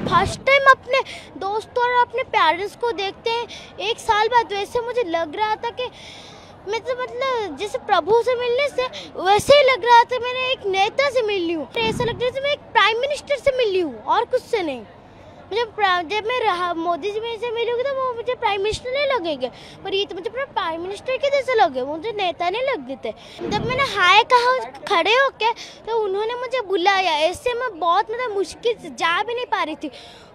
First time अपने दोस्तों और अपने पेरेंट्स को देखते हैं 1 साल बाद। वैसे मुझे लग रहा था कि मैं तो मतलब जैसे प्रभु से मिलने से वैसे ही लग रहा था मैंने एक नेता से मिल ली हूँ। ऐसा लग रहा था मैं एक प्राइम मिनिस्टर से मिल ली हूँ और कुछ से नहीं। जब मैं मोदी जी से मिलूंगी तो वो मुझे प्राइम मिनिस्टर नहीं लगेंगे, पर ये तो मुझे पूरा प्राइम मिनिस्टर के जैसे लगे, मुझे नेता नहीं लगते थे। जब मैंने हाय कहा खड़े होके तो उन्होंने मुझे बुलाया। ऐसे मैं बहुत मतलब मुश्किल से जा भी नहीं पा रही थी।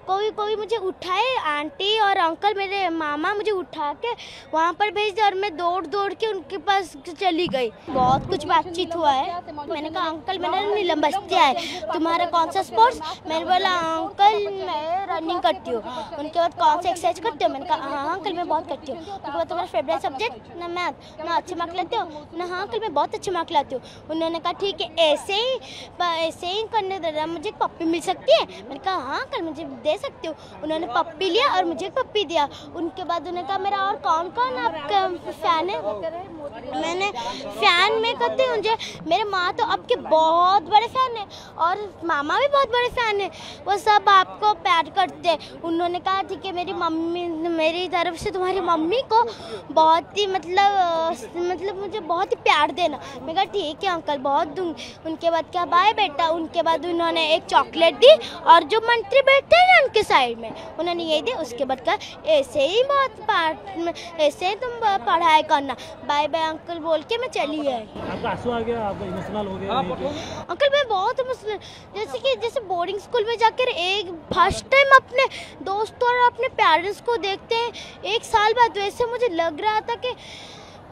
कोई मुझे उठाए, आंटी और अंकल मेरे मामा मुझे उठा के वहाँ पर भेज दिया और मैं दौड़ के उनके पास चली गई। बहुत कुछ बातचीत हुआ है। मैंने कहा अंकल मेरा नीलम बस्ती है, तुम्हारा कौन सा स्पोर्ट्स? मैंने बोला अंकल मैं रनिंग करती हूँ। उनके बाद कौन सा एक्सरसाइज करती हो? मैंने कहा हाँ अंकल मैं बहुत करती हूँ। उनके बाद तुम्हारा फेवरेट सब्जेक्ट? ना मैथ। ना अच्छे मार्क लाते हो? ना हाँ अंकल मैं बहुत अच्छे मार्क लाती हूँ। उन्होंने कहा ठीक है ऐसे ही करने देना, मुझे पप्पी मिल सकती है? मैंने कहा हाँ अंकल मुझे दे सकते हो। उन्होंने पप्पी लिया और मुझे पप्पी दिया। उनके बाद उन्होंने कहा मेरा और कौन कौन आपका फैन है? मैंने फैन में कहते हैं मुझे मेरे माँ तो आपके बहुत बड़े फैन है और मामा भी बहुत बड़े फैन है, वो सब आपको प्यार करते हैं। उन्होंने कहा ठीक है मेरी मम्मी, मेरी तरफ से तुम्हारी मम्मी को बहुत ही मतलब मुझे बहुत ही प्यार देना। मैं कहा ठीक है अंकल बहुत दूंगी। उनके बाद क्या बाय बेटा। उनके बाद उन्होंने एक चॉकलेट दी और जो मंत्री बैठते हैं ना उनके साइड में उन्होंने ये दी। उसके बाद कहा ऐसे ही ऐसे ही तुम पढ़ाई करना, बाय बाय अंकल बोल के मैं चली आई। आपका आंसू आ गया, आप इमोशनल हो गया? अंकल मैं बहुत इमोशनल, जैसे बोर्डिंग स्कूल में जाकर एक फर्स्ट टाइम अपने दोस्तों और अपने पेरेंट्स को देखते हैं 1 साल बाद। वैसे मुझे लग रहा था कि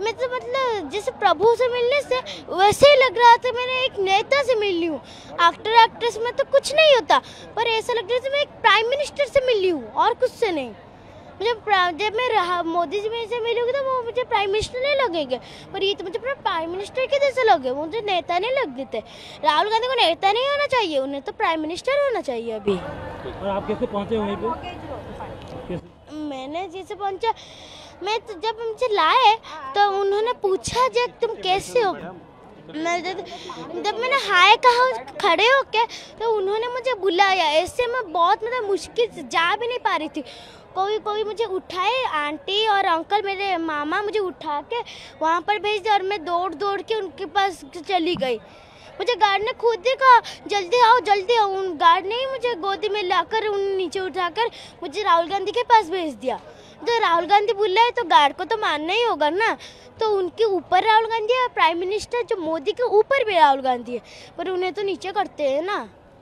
मैं तो मतलब जैसे प्रभु से मिलने से वैसे ही लग रहा था मैंने एक नेता से मिल ली हूँ। एक्टर एक्ट्रेस में तो कुछ नहीं होता, पर ऐसा लग रहा था मैं एक प्राइम मिनिस्टर से मिल ली हूँ और कुछ से नहीं। जब मैं मोदी जी से मिलूंगी तो वो मुझे प्राइम मिनिस्टर नहीं लगेंगे, पर ये तो मुझे पूरा प्राइम मिनिस्टर के जैसे लगे, मुझे नेता नहीं लगते थे। राहुल गांधी को नेता नहीं होना चाहिए, उन्हें तो प्राइम मिनिस्टर होना चाहिए अभी। और आप कैसे पहुँचे वहीं पे? मैंने जैसे पहुंचा, मैं तो जब मुझे लाए तो उन्होंने पूछा जब तुम कैसे हो? जब मैंने हाय कहा खड़े होके तो उन्होंने मुझे बुलाया। ऐसे मैं बहुत मतलब मुश्किल से जा भी नहीं पा रही थी। कोई मुझे उठाए, आंटी और अंकल मेरे मामा मुझे उठा के वहाँ पर भेज दिया और मैं दौड़ के उनके पास चली गई। मुझे गार्ड ने खुद ही कहा जल्दी आओ। उन गार्ड ने ही मुझे गोदी में लाकर नीचे उठाकर मुझे राहुल गांधी के पास भेज दिया। तो राहुल गांधी बुलाए तो गार्ड को तो मानना ही होगा ना। तो उनके ऊपर राहुल गांधी है, प्राइम मिनिस्टर जो मोदी के ऊपर भी राहुल गांधी है, पर उन्हें तो नीचे करते हैं ना।